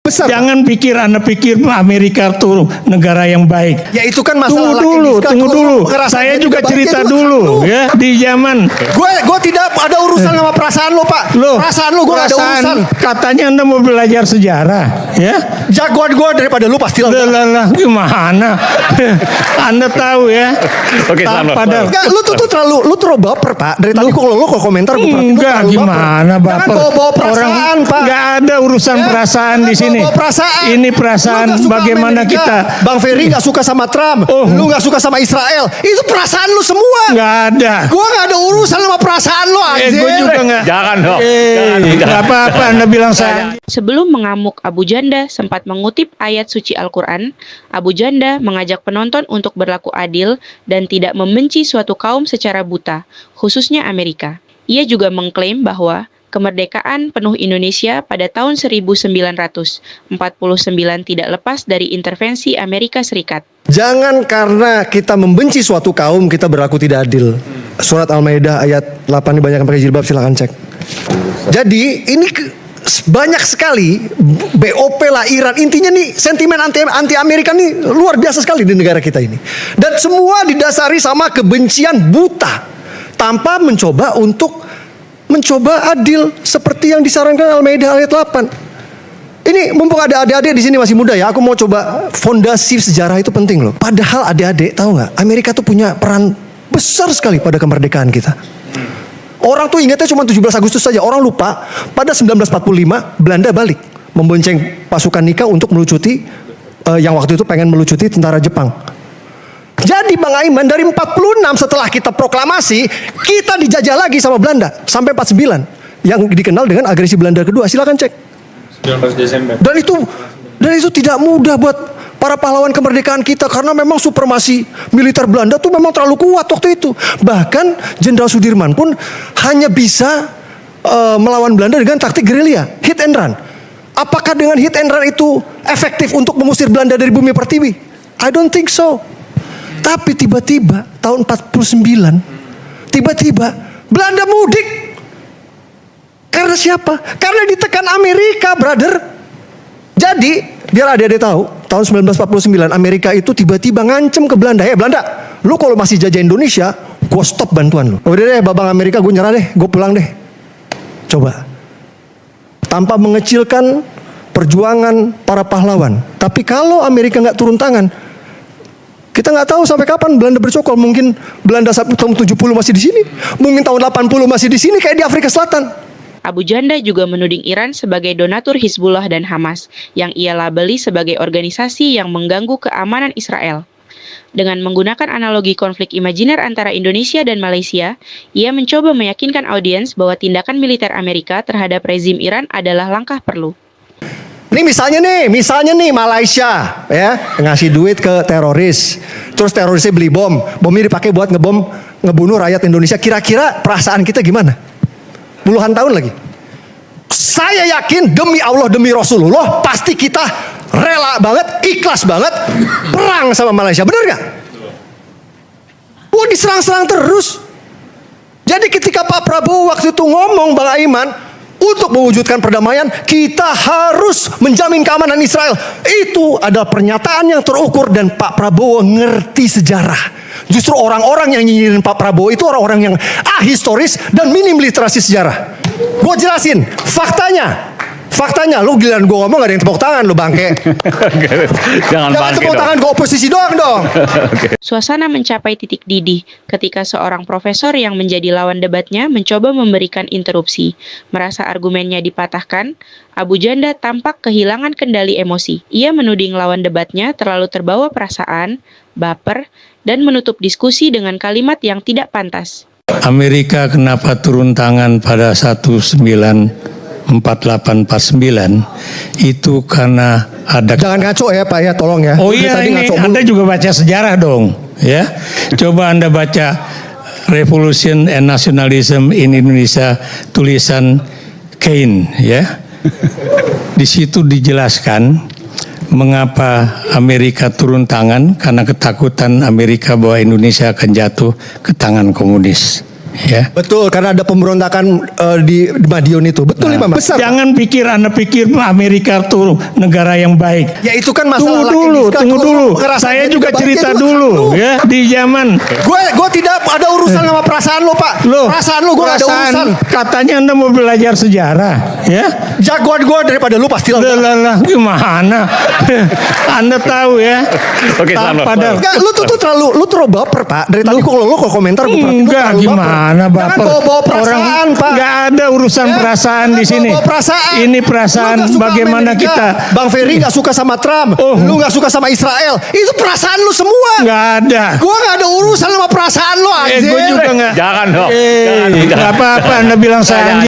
besar. Jangan Anda pikir Amerika tuh negara yang baik. Ya itu kan masalah. Tunggu dulu. Saya juga cerita dulu ya di zaman. Gue tidak ada urusan sama perasaan lo, Pak. Perasaan lo gue ada urusan. Katanya Anda mau belajar sejarah, ya? Jagoan gue daripada lu pasti lah. Gimana? Anda tahu ya? Oke, Enggak, lu terlalu baper, Pak. Dari tadi kalau lu komentar gue perhatiin enggak, gimana baper? Jangan bawa perasaan, Pak. Enggak ada urusan perasaan di sini. Ini perasaan bagaimana kita. Bang Ferry nggak suka sama Trump, lu nggak suka sama Israel. Itu perasaan lu semua. Nggak ada. Gua nggak ada urusan sama perasaan lu, anjir. Gue juga nggak. Jangan dong. Nggak apa-apa Anda bilang saya. Sebelum mengamuk, Abu Janda sempat mengutip ayat suci Al-Quran. Abu Janda mengajak penonton untuk berlaku adil dan tidak membenci suatu kaum secara buta, khususnya Amerika. Ia juga mengklaim bahwa kemerdekaan penuh Indonesia pada tahun 1949 tidak lepas dari intervensi Amerika Serikat. Jangan karena kita membenci suatu kaum kita berlaku tidak adil. Surat Al-Maidah ayat 8 ini banyak yang pakai jilbab, silakan cek. Jadi ini banyak sekali BOP lah Iran. Intinya nih sentimen anti Amerika nih luar biasa sekali di negara kita ini. Dan semua didasari sama kebencian buta tanpa mencoba adil seperti yang disarankan Al-Maidah ayat 8. Ini mumpung ada adik-adik di sini masih muda ya, aku mau coba fondasi sejarah itu penting loh. Padahal adik-adik tahu nggak, Amerika tuh punya peran besar sekali pada kemerdekaan kita. Orang tuh ingatnya cuma 17 Agustus saja. Orang lupa pada 1945 Belanda balik membonceng pasukan Nika untuk melucuti yang waktu itu pengen melucuti tentara Jepang. Jadi Bang Aiman dari 46 setelah kita proklamasi, kita dijajah lagi sama Belanda sampai 49 yang dikenal dengan agresi Belanda kedua. Silakan cek. 19 Desember. Dan itu tidak mudah buat para pahlawan kemerdekaan kita karena memang supremasi militer Belanda tuh memang terlalu kuat waktu itu. Bahkan Jenderal Sudirman pun hanya bisa melawan Belanda dengan taktik gerilya, hit and run. Apakah dengan hit and run itu efektif untuk mengusir Belanda dari bumi pertiwi? I don't think so. Tapi tiba-tiba tahun 49 tiba-tiba Belanda mudik. Karena siapa? Karena ditekan Amerika, brother. Jadi, biar adik-adik tahu, tahun 1949 Amerika itu tiba-tiba ngancem ke Belanda. Belanda, lu kalau masih jajah Indonesia, gue stop bantuan lu. Udah deh, babang Amerika, gue nyerah deh, gue pulang deh. Coba. Tanpa mengecilkan perjuangan para pahlawan. Tapi kalau Amerika nggak turun tangan, kita nggak tahu sampai kapan Belanda bercokol. Mungkin Belanda sampai tahun 70 masih di sini, mungkin tahun 80 masih di sini kayak di Afrika Selatan. Abu Janda juga menuding Iran sebagai donatur Hizbullah dan Hamas, yang ia labeli sebagai organisasi yang mengganggu keamanan Israel. Dengan menggunakan analogi konflik imajiner antara Indonesia dan Malaysia, ia mencoba meyakinkan audiens bahwa tindakan militer Amerika terhadap rezim Iran adalah langkah perlu. Ini misalnya nih Malaysia ya ngasih duit ke teroris, terus terorisnya beli bomnya dipakai buat ngebunuh rakyat Indonesia. Kira-kira perasaan kita gimana? Puluhan tahun lagi. Saya yakin demi Allah demi Rasulullah pasti kita rela banget, ikhlas banget perang sama Malaysia. Benar gak? Wah diserang-serang terus. Jadi ketika Pak Prabowo waktu itu ngomong Bang Aiman, untuk mewujudkan perdamaian kita harus menjamin keamanan Israel. Itu adalah pernyataan yang terukur dan Pak Prabowo ngerti sejarah. Justru orang-orang yang nyinyirin Pak Prabowo itu orang-orang yang ahistoris dan minim literasi sejarah. Gue jelasin faktanya. Lu giliran gue ngomong gak ada yang tepuk tangan lu bangke. Jangan tepuk tangan ke oposisi doang dong. Suasana mencapai titik didih ketika seorang profesor yang menjadi lawan debatnya mencoba memberikan interupsi. Merasa argumennya dipatahkan, Abu Janda tampak kehilangan kendali emosi. Ia menuding lawan debatnya terlalu terbawa perasaan, baper, dan menutup diskusi dengan kalimat yang tidak pantas. Amerika kenapa turun tangan pada 1948-49 itu karena ada. Jangan ngaco ya Pak ya, tolong ya. Oh iya, ini Anda juga baca sejarah dong ya. Coba Anda baca Revolution and Nationalism in Indonesia tulisan Keynes ya. Di situ dijelaskan mengapa Amerika turun tangan, karena ketakutan Amerika bahwa Indonesia akan jatuh ke tangan komunis. ya. Betul, karena ada pemberontakan di Madiun itu. Betul, Imam. Besar. Jangan Anda pikir Amerika tuh negara yang baik. Ya itu kan masalah Tunggu dulu. Saya juga cerita dulu ya di zaman. Gue tidak ada urusan sama perasaan lo, Pak. Perasaan lo gue ada urusan. Katanya Anda mau belajar sejarah, ya? Jagoan gue daripada lu pasti lah. Lah, gimana? Anda tahu ya? Oke, selamat. Enggak, lu tuh terlalu baper, Pak. Dari tadi kalau lu komentar gue perhatiin lu Enggak, terlalu gimana baper. baper? Jangan bawa perasaan, Pak. Enggak ada urusan Ya, perasaan di jangan sini. bawa perasaan. Ini perasaan Lu nggak suka bagaimana Amerika. kita. Bang Ferry nggak suka sama Trump. Lu nggak suka sama Israel. Itu perasaan lu semua. Enggak ada. Gue nggak ada urusan sama perasaan lu, anjir. Gue juga enggak. Jangan dong. Jangan. Enggak apa-apa Anda bilang saya anjing.